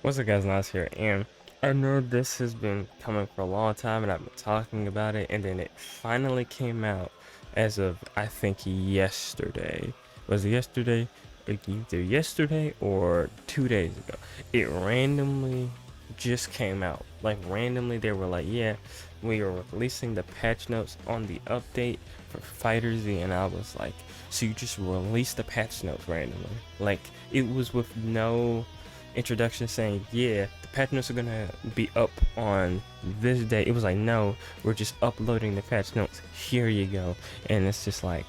What's up, guys? Nas here, and I know this has been coming for a long time, and I've been talking about it, and then it finally came out as of, I think, yesterday. Was it yesterday? Either yesterday or 2 days ago. It randomly just came out. Like, randomly, they were like, yeah, we are releasing the patch notes on the update for FighterZ, and I was like, so you just released the patch notes randomly? Like, it was with no introduction saying, yeah, the patch notes are gonna be up on this day. It was like, no, we're just uploading the patch notes, here you go. And it's just like,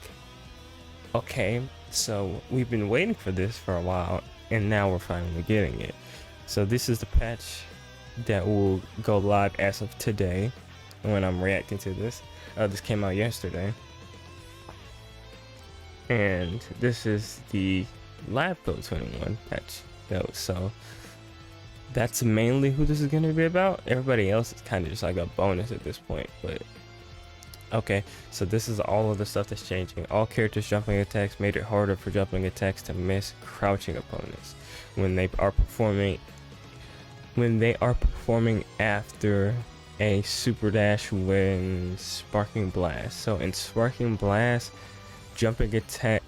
okay, so we've been waiting for this for a while, and now we're finally getting it. So this is the patch that will go live as of today when I'm reacting to this. This came out yesterday, and this is the Lab Code 21 patch note. So that's mainly who this is going to be about. Everybody else is kind of just like a bonus at this point, but okay. So this is all of the stuff that's changing. All characters' jumping attacks made it harder for jumping attacks to miss crouching opponents when they are performing after a super dash when sparking blast. So in sparking blast, jumping attacks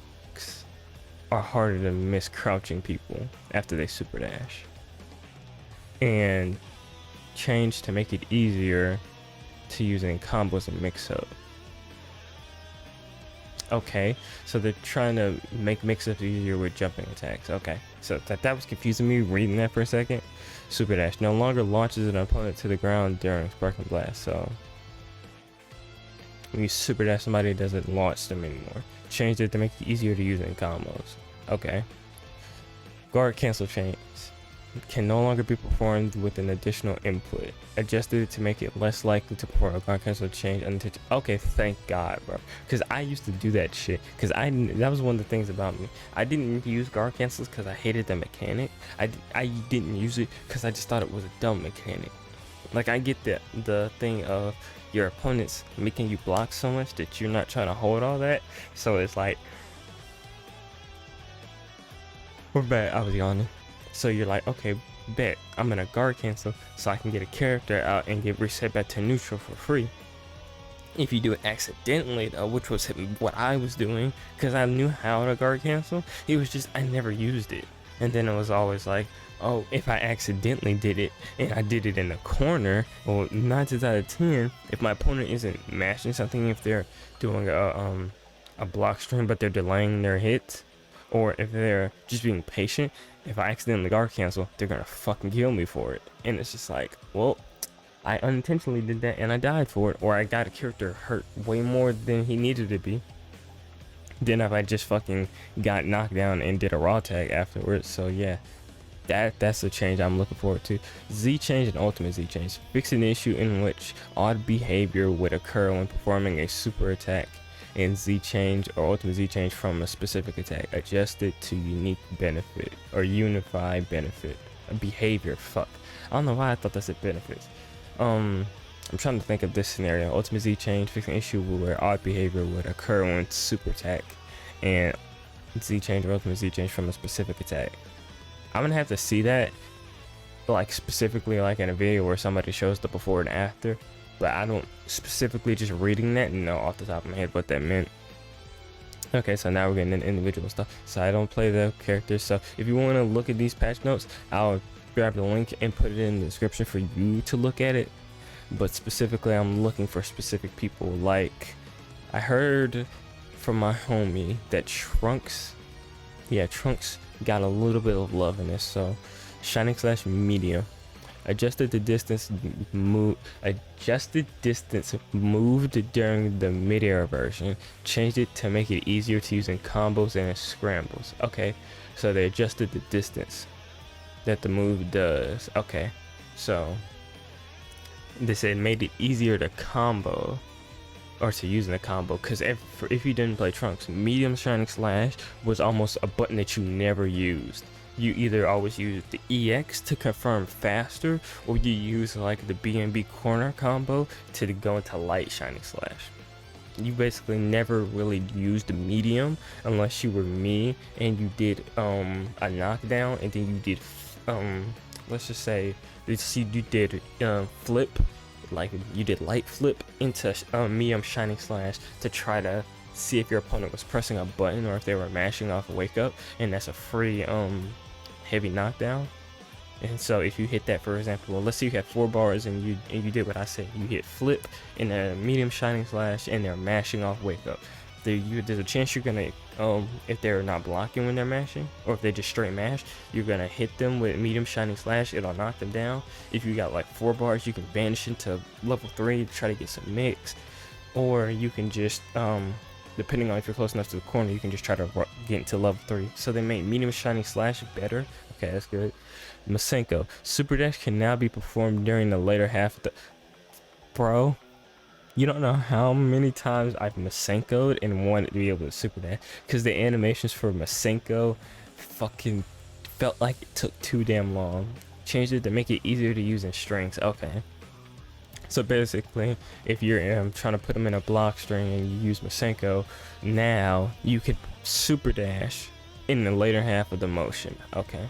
are harder to miss crouching people after they super dash, and change to make it easier to use in combos and mix-up. Okay, so they're trying to make mix-ups easier with jumping attacks. Okay, so that was confusing me reading that for a second. Super dash no longer launches an opponent to the ground during sparking blast. So when you super dash somebody, it doesn't launch them anymore. Changed it to make it easier to use in combos. Okay. Guard cancel chains can no longer be performed with an additional input. Adjusted it to make it less likely to perform a guard cancel change until. Okay, thank God, bro. Because I used to do that shit. Because that was one of the things about me. I didn't use guard cancels because I hated the mechanic. I didn't use it because I just thought it was a dumb mechanic. Like, I get the thing of your opponents making you block so much that you're not trying to hold all that. So it's like, we're back. I was yawning. So you're like, okay, bet I'm gonna guard cancel so I can get a character out and get reset back to neutral for free. If you do it accidentally though, which was what I was doing, because I knew how to guard cancel, it was just I never used it. And then it was always like, oh, if I accidentally did it and I did it in the corner, well, 9 times out of 10, if my opponent isn't mashing something, if they're doing a block string but they're delaying their hits, or if they're just being patient, if I accidentally guard cancel, they're gonna fucking kill me for it. And it's just like, well, I unintentionally did that and I died for it, or I got a character hurt way more than he needed to be than if I just fucking got knocked down and did a raw tag afterwards. So yeah, that's a change I'm looking forward to. Z change and ultimate Z change. Fix an issue in which odd behavior would occur when performing a super attack and Z change or ultimate Z change from a specific attack. Adjusted to unique benefit or unify benefit. A behavior, fuck. I don't know why I thought that said benefits. I'm trying to think of this scenario. Ultimate Z change, fix an issue where odd behavior would occur when super attack, and Z change or ultimate Z change from a specific attack. I'm gonna have to see that, like, specifically, like in a video where somebody shows the before and after, but I don't specifically just reading that know off the top of my head what that meant. Okay, so now we're getting into individual stuff. So I don't play the characters, so if you want to look at these patch notes, I'll grab the link and put it in the description for you to look at it. But specifically, I'm looking for specific people. Like, I heard from my homie that Trunks got a little bit of love in this. So Shining Slash Medium. Adjusted distance moved during the mid-air version. Changed it to make it easier to use in combos and in scrambles. Okay, so they adjusted the distance that the move does. Okay, so they said made it easier to combo or to use in a combo, because if you didn't play Trunks, medium Shining Slash was almost a button that you never used. You either always use the EX to confirm faster, or you use like the BNB corner combo to go into light Shining Slash. You basically never really used medium unless you were me and you did a knockdown, and then you did let's just say you did flip, like you did light flip into medium shining slash to try to see if your opponent was pressing a button or if they were mashing off wake up, and that's a free heavy knockdown. And so if you hit that, for example, well, let's say you had 4 bars and you did what I said, you hit flip in a medium shining slash and they're mashing off wake up. There's a chance you're gonna if they're not blocking when they're mashing, or if they just straight mash, you're gonna hit them with medium shining slash. It'll knock them down. If you got like 4 bars, you can banish into level 3 to try to get some mix, or you can just depending on if you're close enough to the corner, you can just try to get into level 3. So they made medium shining slash better. Okay, that's good. Masenko, super dash can now be performed during the later half of the... Bro, you don't know how many times I've Masenko'd and wanted to be able to super dash, because the animations for Masenko fucking felt like it took too damn long. Changed it to make it easier to use in strings. Okay. So basically, if you're trying to put them in a block string and you use Masenko, now you could super dash in the later half of the motion. Okay.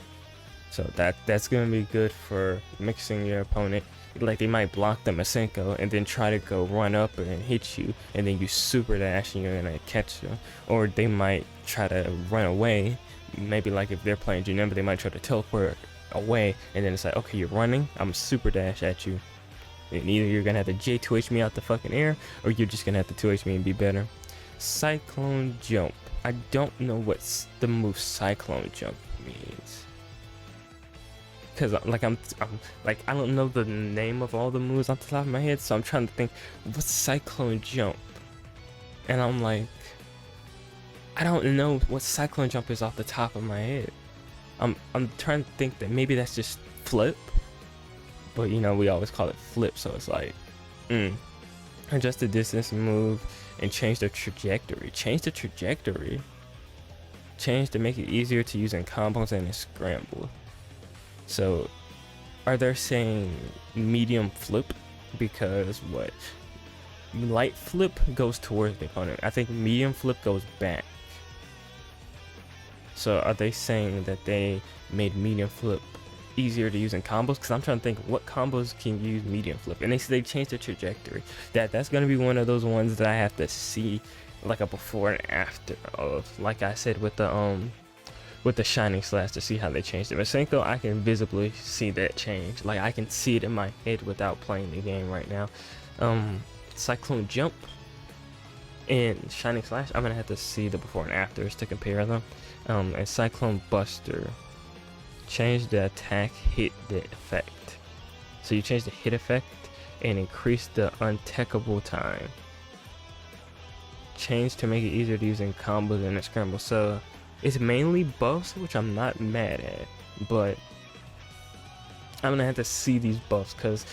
So that's gonna be good for mixing your opponent. Like they might block the Masenko and then try to go run up and hit you, and then you super dash and you're gonna catch them. Or they might try to run away. Maybe like if they're playing Janemba, they might try to teleport away, and then it's like, okay, you're running, I'm super dash at you. And either you're gonna have to J2H me out the fucking air, or you're just gonna have to 2H me and be better. Cyclone jump. I don't know what the move cyclone jump means. Cause like I'm like, I don't know the name of all the moves off the top of my head, so I'm trying to think, what's cyclone jump? And I'm like, I don't know what cyclone jump is off the top of my head. I'm trying to think that maybe that's just flip, but you know, we always call it flip, so it's like, adjust the distance move and change the trajectory. Change the trajectory. Change to make it easier to use in combos and in scramble. So, are they saying medium flip? Because what? Light flip goes towards the opponent. I think medium flip goes back. So, are they saying that they made medium flip easier to use in combos? Because I'm trying to think, what combos can use medium flip? And they changed the trajectory. That's gonna be one of those ones that I have to see like a before and after of. Like I said with the shining slash, to see how they changed it. Masenko, I can visibly see that change. Like I can see it in my head without playing the game right now. Cyclone jump and shining slash, I'm gonna have to see the before and afters to compare them. And cyclone buster, change the attack hit the effect. So you change the hit effect and increase the untechable time. Change to make it easier to use in combos and in scramble. So it's mainly buffs, which I'm not mad at, but I'm gonna have to see these buffs, because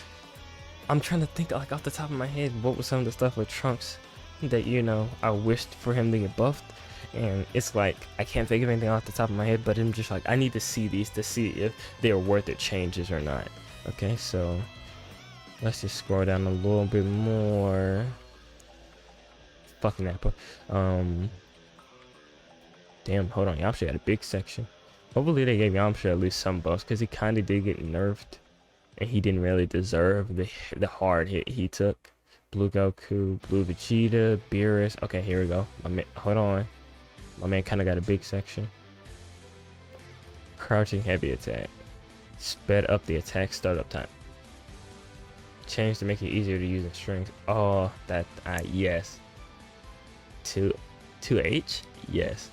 I'm trying to think like off the top of my head what was some of the stuff with Trunks that, you know, I wished for him to get buffed, and it's like I can't think of anything off the top of my head, but I'm just like, I need to see these to see if they're worth it changes or not. Okay, so let's just scroll down a little bit more. Fucking Apple. Damn, hold on, Yamcha had a big section. Hopefully they gave Yamcha at least some buffs, because he kind of did get nerfed, and he didn't really deserve the hard hit he took. Blue Goku, Blue Vegeta, Beerus. Okay, here we go. Hold on. My man kind of got a big section. Crouching heavy attack. Sped up the attack startup time. Change to make it easier to use in strings. Oh, that, yes. 2H? Yes.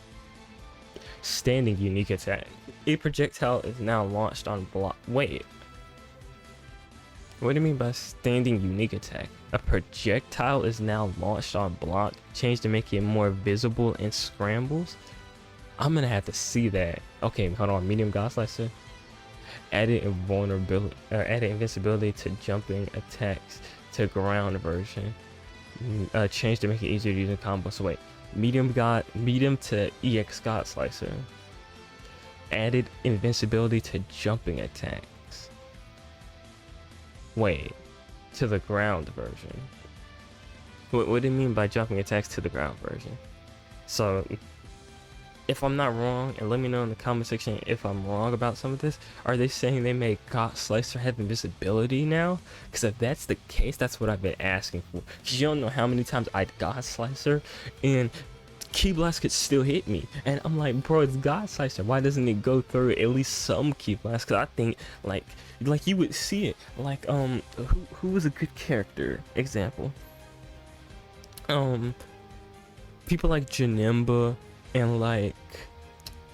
Standing unique attack. A projectile is now launched on block. Wait. What do you mean by standing unique attack? A projectile is now launched on block. Change to make it more visible in scrambles. I'm gonna have to see that. Okay, hold on. Medium God Slicer. Added invulnerability, added invincibility to jumping attacks to ground version. Change to make it easier to use in combos. So wait. Medium to EX God Slicer. Added invincibility to jumping attacks. Wait, to the ground version. What do you mean by jumping attacks to the ground version? So if I'm not wrong, and let me know in the comment section if I'm wrong about some of this. Are they saying they make God Slicer have invisibility now? Because if that's the case, that's what I've been asking for. Because you don't know how many times I'd God Slicer and Key Blast could still hit me, and I'm like, bro, it's God Slicer. Why doesn't it go through at least some Key Blast? Because I think like you would see it. Like who was a good character example? People like Janemba and like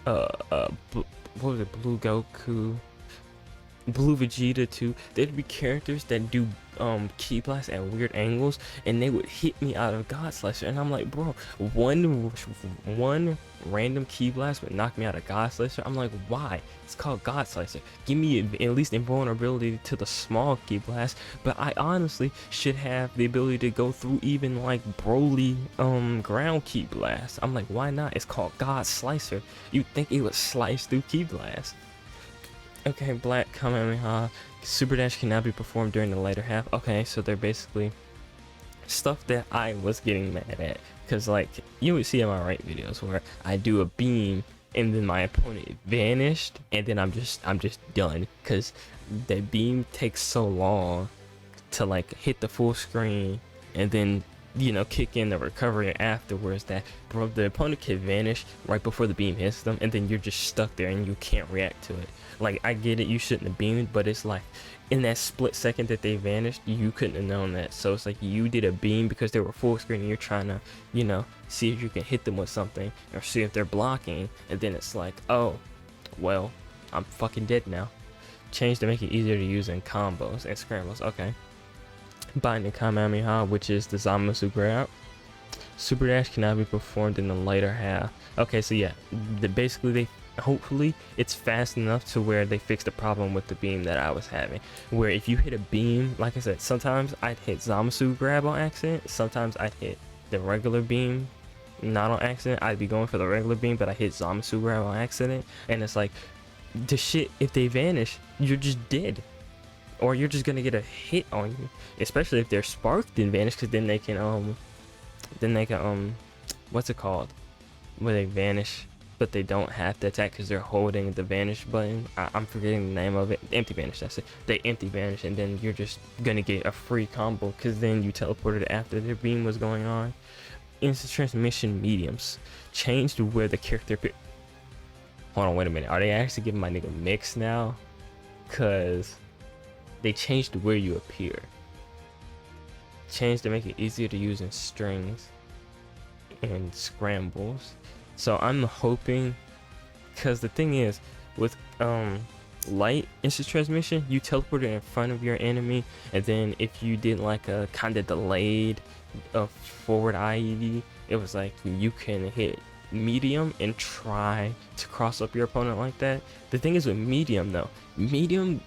what was it, Blue Goku, Blue Vegeta too. There'd be characters that do Ki Blast at weird angles, and they would hit me out of God Slicer, and I'm like, bro, one random Ki Blast would knock me out of God Slicer. I'm like, why? It's called God Slicer. Give me at least invulnerability to the small Ki Blast, but I honestly should have the ability to go through even like Broly ground Ki Blast. I'm like, why not? It's called God Slicer. You'd think it would slice through Ki Blast. Okay, Black Kamehameha. Super Dash cannot be performed during the later half. Okay, so they're basically stuff that I was getting mad at. Because, like, you would see in my right videos where I do a beam and then my opponent vanished and then I'm just done. Because that beam takes so long to, like, hit the full screen and then, you know, kick in the recovery afterwards, that, bro, the opponent can vanish right before the beam hits them and then you're just stuck there and you can't react to it. Like, I get it, you shouldn't have beamed, but it's like in that split second that they vanished, you couldn't have known that. So it's like you did a beam because they were full screen and you're trying to, you know, see if you can hit them with something or see if they're blocking, and then it's like, oh well, I'm fucking dead now. Change to make it easier to use in combos and scrambles. Okay. Binding Kamehameha, which is the Zamasu grab. Super Dash cannot be performed in the later half. Okay, so yeah, basically hopefully it's fast enough to where they fix the problem with the beam that I was having, where if you hit a beam, like I said, sometimes I'd hit Zamasu grab on accident, sometimes I'd hit the regular beam not on accident. I'd be going for the regular beam, but I hit Zamasu grab on accident, and it's like, the shit, if they vanish, you're just dead, or you're just gonna get a hit on you, especially if they're sparked and vanish, because then they can what's it called, where they vanish but they don't have to attack because they're holding the vanish button. I'm forgetting the name of it. Empty vanish, that's it. They empty vanish, and then you're just gonna get a free combo because then you teleported after their beam was going on. Instant transmission mediums changed where the character hold on, wait a minute, are they actually giving my nigga mix now? Cause they changed where you appear. Changed to make it easier to use in strings and scrambles. So I'm hoping, because the thing is, with light instant transmission, you teleport it in front of your enemy, and then if you did like a kind of delayed forward IED, it was like you can hit medium and try to cross up your opponent like that. The thing is with medium though, medium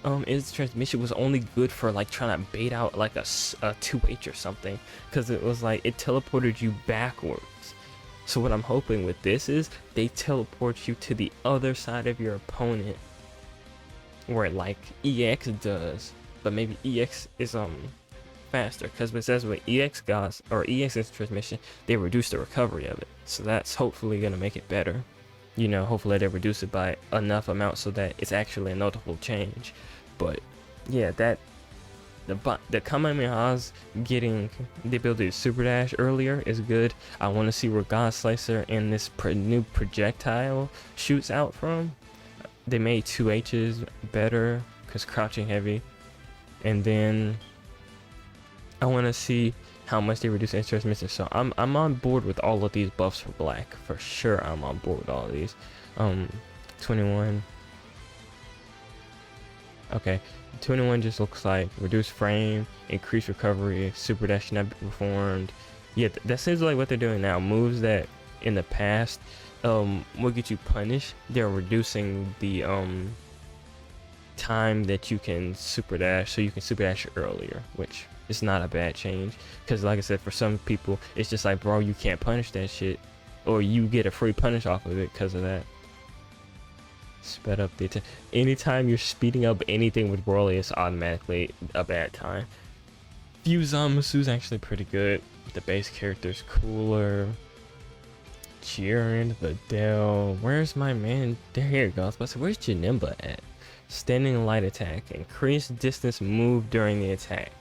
instant transmission was only good for like trying to bait out like a 2H or something, because it was like it teleported you backwards. So what I'm hoping with this is they teleport you to the other side of your opponent, where like EX does, but maybe EX is faster, because it says with EX guys or EX instant transmission, they reduce the recovery of it. So that's hopefully gonna make it better. You know, hopefully they reduce it by enough amount so that it's actually a noticeable change. But yeah, that the Kamehameha's getting the ability to super dash earlier is good. I want to see where God Slicer and this new projectile shoots out from. They made 2H's better because crouching heavy, and then I want to see how much they reduce instant transmission. So I'm on board with all of these buffs for Black for sure. I'm on board with all of these. 21. Okay, 21 just looks like reduced frame, increased recovery, super dash not be performed. Yeah, that seems like what they're doing now. Moves that in the past will get you punished, they're reducing the time that you can super dash, so you can super dash earlier, which is not a bad change. Because like I said, for some people it's just like, bro, you can't punish that shit, or you get a free punish off of it because of that. Sped up the anytime you're speeding up anything with Broly, it's automatically a bad time. Fuse Zamasu's actually pretty good. The base character's cooler. Jiren, Videl. Where's my man? Here it goes. But where's Janemba at? Standing light attack. Increase distance move during the attack.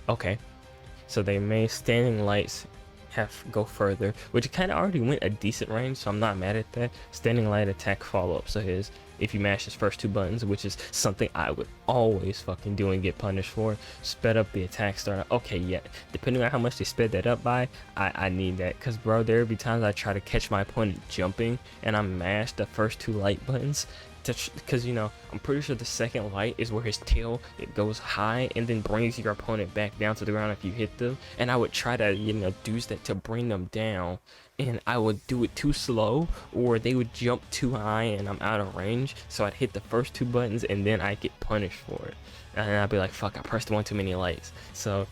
Okay. So they made standing lights go further, which kind of already went a decent range, so I'm not mad at that. Standing light attack follow up. So if you mash his first 2 buttons, which is something I would always fucking do and get punished for, sped up the attack start. Okay, yeah, depending on how much they sped that up by, I need that, because bro, there be times I try to catch my opponent jumping and I mash the first 2 light buttons, because you know, I'm pretty sure the second light is where his tail, it goes high and then brings your opponent back down to the ground if you hit them, and I would try to, you know, do that to bring them down, and I would do it too slow, or they would jump too high and I'm out of range, so I'd hit the first 2 buttons and then I'd get punished for it, and I'd be like, fuck, I pressed one too many lights. So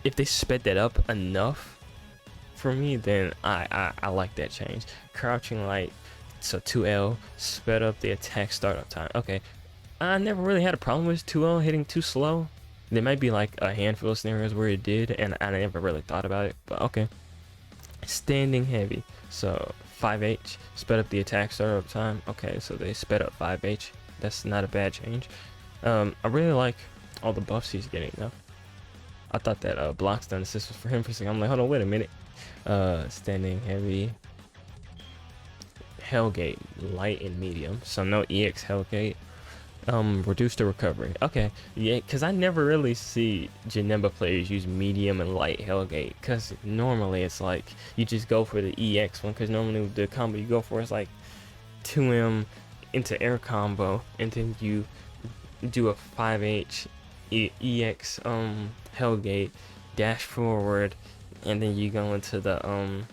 if they sped that up enough for me, then I like that change. Crouching light, so 2L, sped up the attack startup time. Okay, I never really had a problem with 2L hitting too slow. There might be like a handful of scenarios where it did, and I never really thought about it, but okay. Standing heavy, so 5H, sped up the attack startup time. Okay, so they sped up 5H. That's not a bad change. I really like all the buffs he's getting though. I thought that block stun assist was for him for a second. I'm like, hold on, wait a minute. Standing heavy, Hellgate, light and medium, so no EX Hellgate. Reduce the recovery. Okay, yeah, because I never really see Janemba players use medium and light Hellgate, because normally it's like you just go for the EX one, because normally the combo you go for is like 2M into air combo, and then you do a 5H EX Hellgate, dash forward, and then you go into the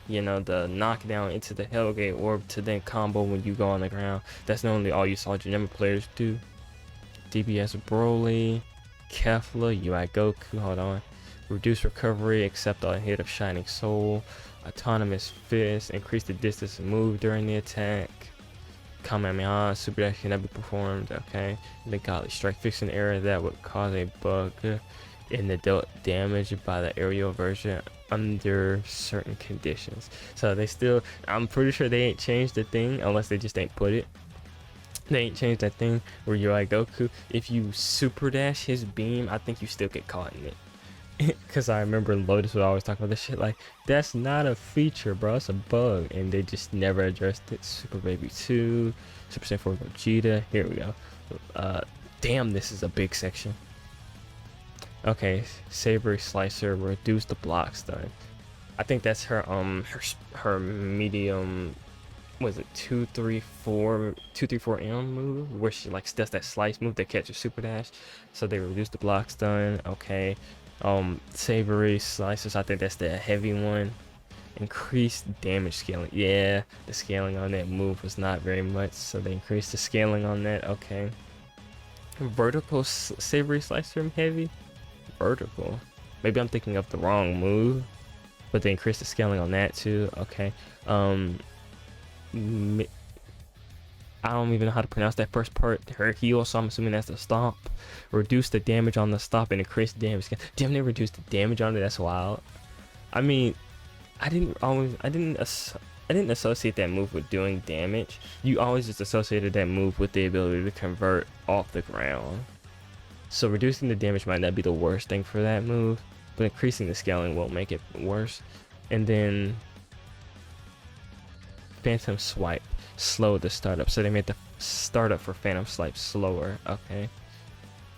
you know, the knockdown into the Hellgate orb to then combo when you go on the ground. That's normally all you saw Janemba players do. DBS Broly, Kefla, UI Goku, hold on. Reduce recovery, accept a hit of Shining Soul. Autonomous Fist, increase the distance and move during the attack. Kamehameha, super dash cannot be performed, okay. And then Godly Strike, fix an error that would cause a bug in the dealt damage by the aerial version under certain conditions. So they still, I'm pretty sure they ain't changed the thing, unless they just ain't put it. They ain't changed that thing where you're like Goku, if you super dash his beam, I think you still get caught in it. Because I remember Lotus would always talk about this shit like, that's not a feature, bro, it's a bug, and they just never addressed it. Super Baby 2, Super Saiyan 4 Gogeta, here we go. Damn, this is a big section. Okay, Savory Slicer, reduce the block stun. I think that's her her medium, was it 234M move, where she like does that slice move that catches super dash. So they reduce the block stun. Okay, Savory Slicers, I think that's the heavy one. Increased damage scaling. Yeah, the scaling on that move was not very much, so they increased the scaling on that. Okay, vertical Savory Slicer heavy. Vertical, maybe I'm thinking of the wrong move, but they increased the scaling on that too. Okay, I don't even know how to pronounce that first part. Her heal, so I'm assuming that's the stomp. Reduce the damage on the stop and increase the damage. Damn, they reduced the damage on it. That's wild. I mean, I didn't associate that move with doing damage. You always just associated that move with the ability to convert off the ground. So reducing the damage might not be the worst thing for that move, but increasing the scaling won't make it worse. And then Phantom Swipe, slow the startup. So they made the startup for Phantom Swipe slower. Okay.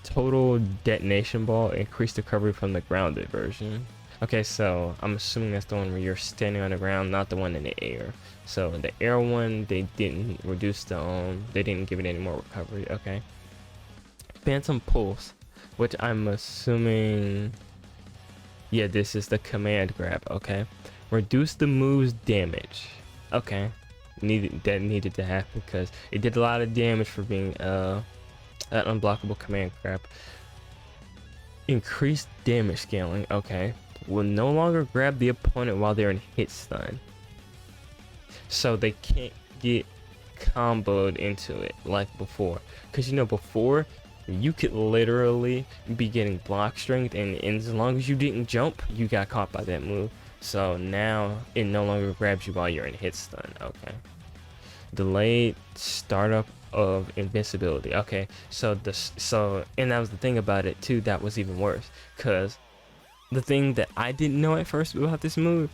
Total Detonation Ball, increase the recovery from the grounded version. Okay, so I'm assuming that's the one where you're standing on the ground, not the one in the air. So the air one, they didn't reduce the they didn't give it any more recovery. Okay. Phantom Pulse, which I'm assuming, yeah, this is the command grab. Okay, reduce the move's damage. Okay, needed to happen because it did a lot of damage for being an unblockable command grab. Increased damage scaling. Okay, will no longer grab the opponent while they're in hit stun, so they can't get comboed into it like before. Because you know, before you could literally be getting block strength, and as long as you didn't jump, you got caught by that move. So now it no longer grabs you while you're in hit stun. Okay. Delayed startup of invincibility. Okay, so and that was the thing about it too, that was even worse, because the thing that I didn't know at first about this move,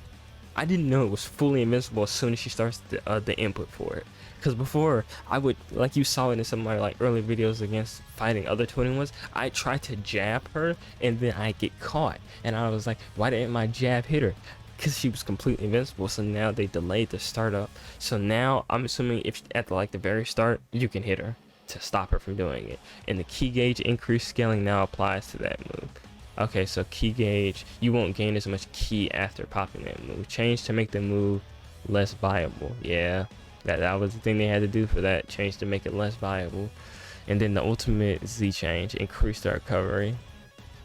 I didn't know it was fully invincible as soon as she starts the input for it. Because before, I would, like you saw it in some of my like early videos against fighting other 21s, I tried to jab her and then I get caught, and I was like, why didn't my jab hit her? Because she was completely invincible. So now they delayed the startup. So now I'm assuming if at the very start, you can hit her to stop her from doing it. And the key gauge increased scaling now applies to that move. Okay, so key gauge, you won't gain as much key after popping that move. Change to make the move less viable. Yeah, that was the thing they had to do for that. Change to make it less viable. And then the ultimate Z change, increase the recovery.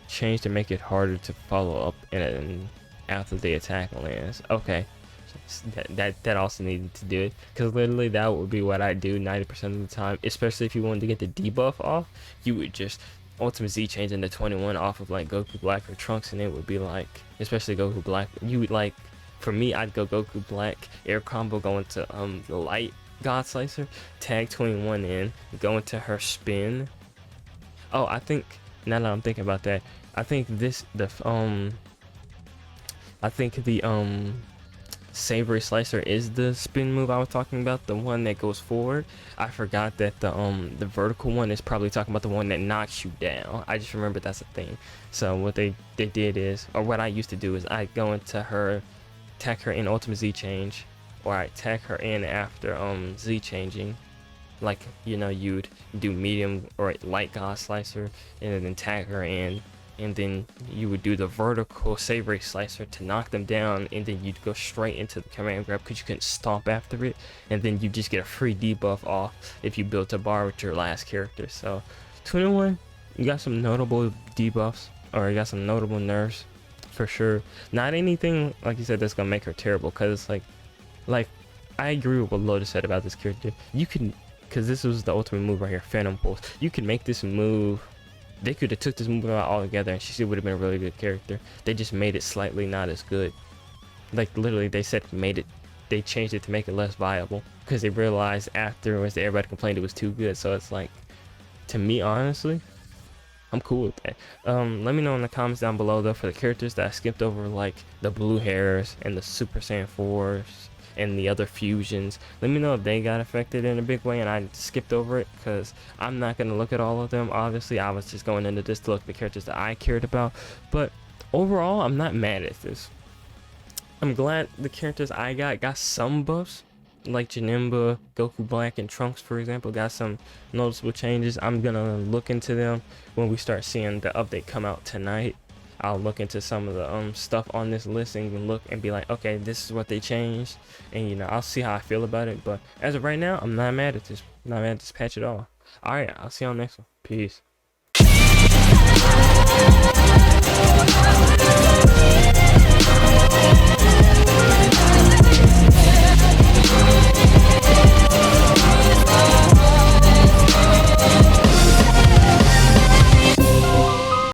Change to make it harder to follow up and after the attack lands. Okay, that also needed to do it, because literally that would be what I do 90% of the time, especially if you wanted to get the debuff off. You would just ultimate Z change into 21 off of like Goku Black or Trunks, and it would be like, especially Goku Black, you would like, for me, I'd go Goku Black, air combo, go into the light God Slicer, tag 21 in, go into her spin. Oh, I think, now that I'm thinking about that, I think the Savory Slicer is the spin move I was talking about, the one that goes forward. I forgot that the vertical one is probably talking about the one that knocks you down. I just remember that's a thing. So what they did is, or what I used to do is, I go into her, attack her in ultimate Z change, or I attack her in after Z changing. Like, you know, you'd do medium or light God Slicer and then tag her in, and then you would do the vertical Savory Slicer to knock them down, and then you'd go straight into the command grab because you couldn't stomp after it, and then you just get a free debuff off if you built a bar with your last character. So 21, you got some notable debuffs, or you got some notable nerfs for sure. Not anything like you said that's gonna make her terrible, because it's like I agree with what Lotus said about this character. You can, because this was the ultimate move right here, Phantom Pulse. You can make this move. They could have took this move out altogether and she still would have been a really good character. They just made it slightly not as good. Like literally, they said they changed it to make it less viable because they realized afterwards that everybody complained it was too good. So it's like, to me, honestly, I'm cool with that. Let me know in the comments down below though for the characters that I skipped over, like the blue hairs and the Super Saiyan 4s and the other fusions. Let me know if they got affected in a big way and I skipped over it, because I'm not going to look at all of them. Obviously, I was just going into this to look at the characters that I cared about, but overall, I'm not mad at this. I'm glad the characters I got some buffs, like Janemba, Goku Black, and Trunks, for example, got some noticeable changes. I'm going to look into them when we start seeing the update come out tonight. I'll look into some of the stuff on this list and look and be like, okay, this is what they changed, and you know, I'll see how I feel about it. But as of right now, I'm not mad at this, not mad at this patch at all. All right, I'll see you on the next one. Peace.